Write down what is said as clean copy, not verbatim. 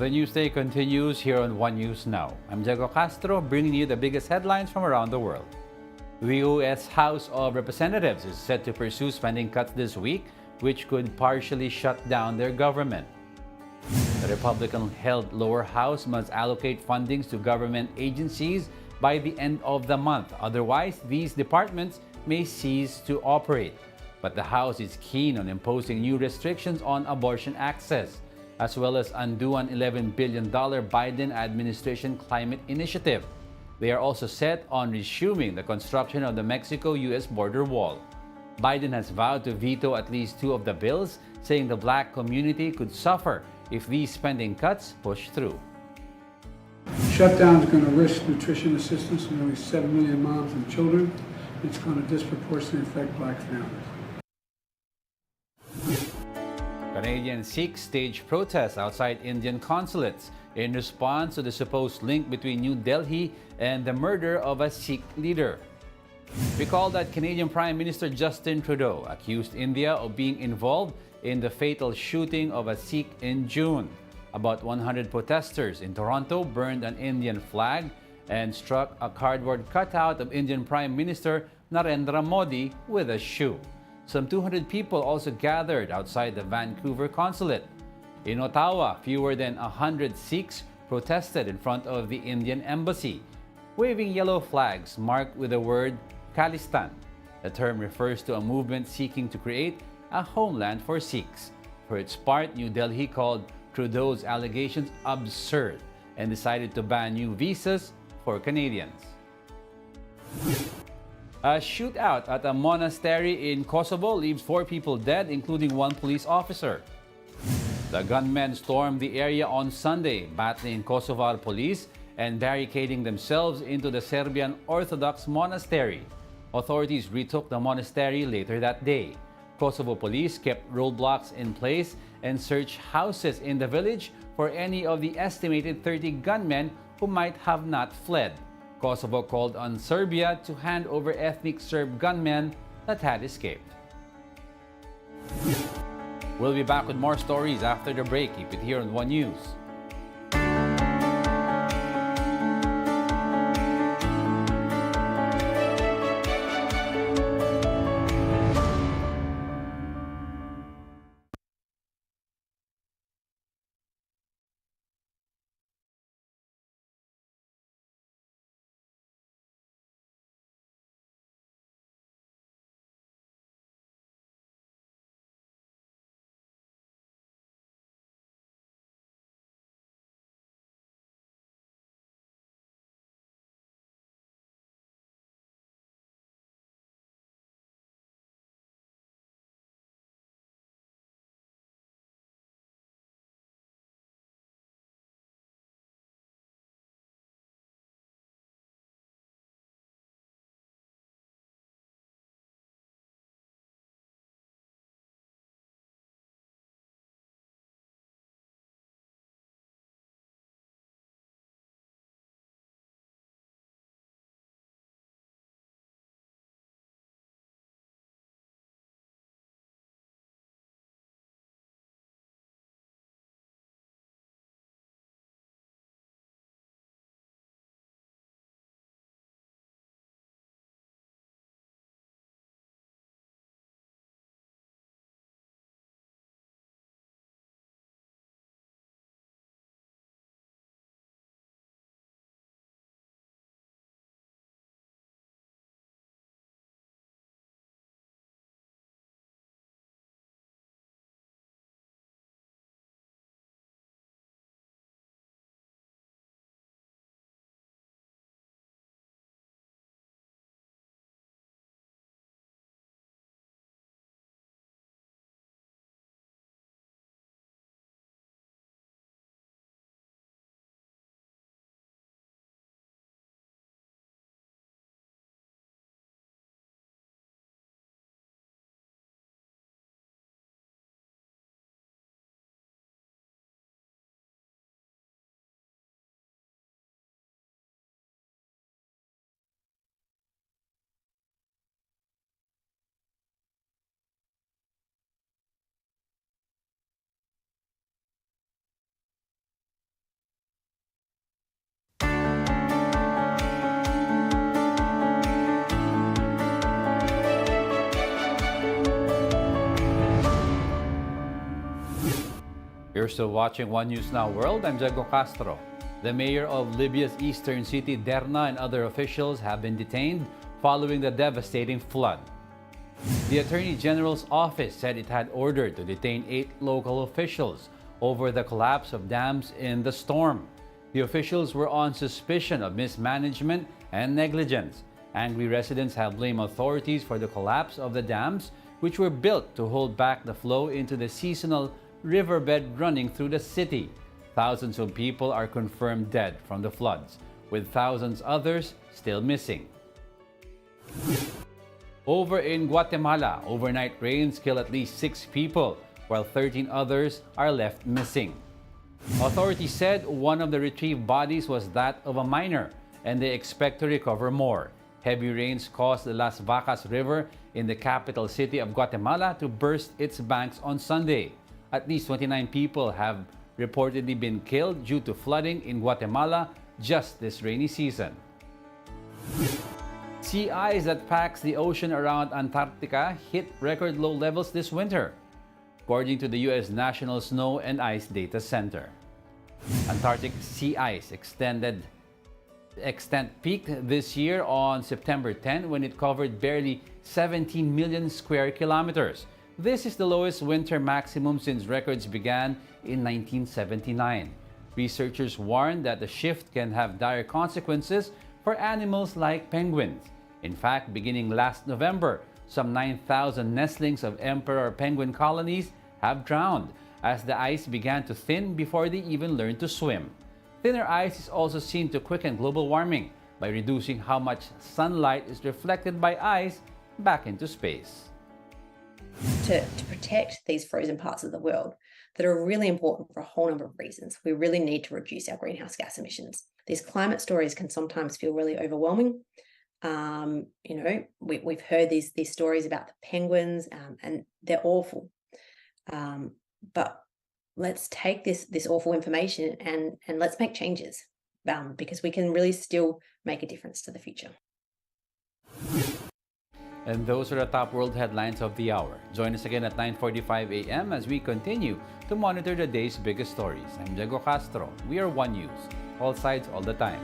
The news day continues here on One News Now. I'm Diego Castro, bringing you the biggest headlines from around the world. The U.S. House of Representatives is set to pursue spending cuts this week, which could partially shut down their government. The Republican-held lower house must allocate fundings to government agencies by the end of the month. Otherwise, these departments may cease to operate. But the House is keen on imposing new restrictions on abortion access, as well as undo an $11 billion Biden administration climate initiative. They are also set on resuming the construction of the Mexico-U.S. border wall. Biden has vowed to veto at least two of the bills, saying the Black community could suffer if these spending cuts push through. Shutdown is going to risk nutrition assistance to nearly 7 million moms and children. It's going to disproportionately affect Black families. Canadian Sikhs staged protests outside Indian consulates in response to the supposed link between New Delhi and the murder of a Sikh leader. Recall that Canadian Prime Minister Justin Trudeau accused India of being involved in the fatal shooting of a Sikh in June. About 100 protesters in Toronto burned an Indian flag and struck a cardboard cutout of Indian Prime Minister Narendra Modi with a shoe. Some 200 people also gathered outside the Vancouver consulate. In Ottawa, fewer than 100 Sikhs protested in front of the Indian embassy, waving yellow flags marked with the word Khalistan. The term refers to a movement seeking to create a homeland for Sikhs. For its part, New Delhi called Trudeau's allegations absurd and decided to ban new visas for Canadians. A shootout at a monastery in Kosovo leaves 4 people dead, including 1 police officer. The gunmen stormed the area on Sunday, battling Kosovar police and barricading themselves into the Serbian Orthodox monastery. Authorities retook the monastery later that day. Kosovo police kept roadblocks in place and searched houses in the village for any of the estimated 30 gunmen who might have not fled. Kosovo called on Serbia to hand over ethnic Serb gunmen that had escaped. We'll be back with more stories after the break. Keep it here on One News. You're still watching One News Now World. I'm Diego Castro. The mayor of Libya's eastern city, Derna, and other officials have been detained following the devastating flood. The Attorney General's office said it had ordered to detain 8 local officials over the collapse of dams in the storm. The officials were on suspicion of mismanagement and negligence. Angry residents have blamed authorities for the collapse of the dams, which were built to hold back the flow into the seasonal riverbed running through the city. Thousands of people are confirmed dead from the floods, with thousands others still missing. Over in Guatemala, overnight rains kill at least 6 people, while 13 others are left missing. Authorities said one of the retrieved bodies was that of a minor, and they expect to recover more. Heavy rains caused the Las Vacas River in the capital city of Guatemala to burst its banks on Sunday. At least 29 people have reportedly been killed due to flooding in Guatemala just this rainy season. Sea ice that packs the ocean around Antarctica hit record low levels this winter, according to the U.S. National Snow and Ice Data Center. Antarctic sea ice extent peaked this year on September 10 when it covered barely 17 million square kilometers. This is the lowest winter maximum since records began in 1979. Researchers warn that the shift can have dire consequences for animals like penguins. In fact, beginning last November, some 9,000 nestlings of emperor penguin colonies have drowned as the ice began to thin before they even learned to swim. Thinner ice is also seen to quicken global warming by reducing how much sunlight is reflected by ice back into space. To protect these frozen parts of the world that are really important for a whole number of reasons, we really need to reduce our greenhouse gas emissions. These climate stories can sometimes feel really overwhelming. We've heard these stories about the penguins, and they're awful. But let's take this awful information and let's make changes, because we can really still make a difference to the future. And those are the top world headlines of the hour. Join us again at 9:45 a.m. as we continue to monitor the day's biggest stories. I'm Diego Castro. We are One News. All sides, all the time.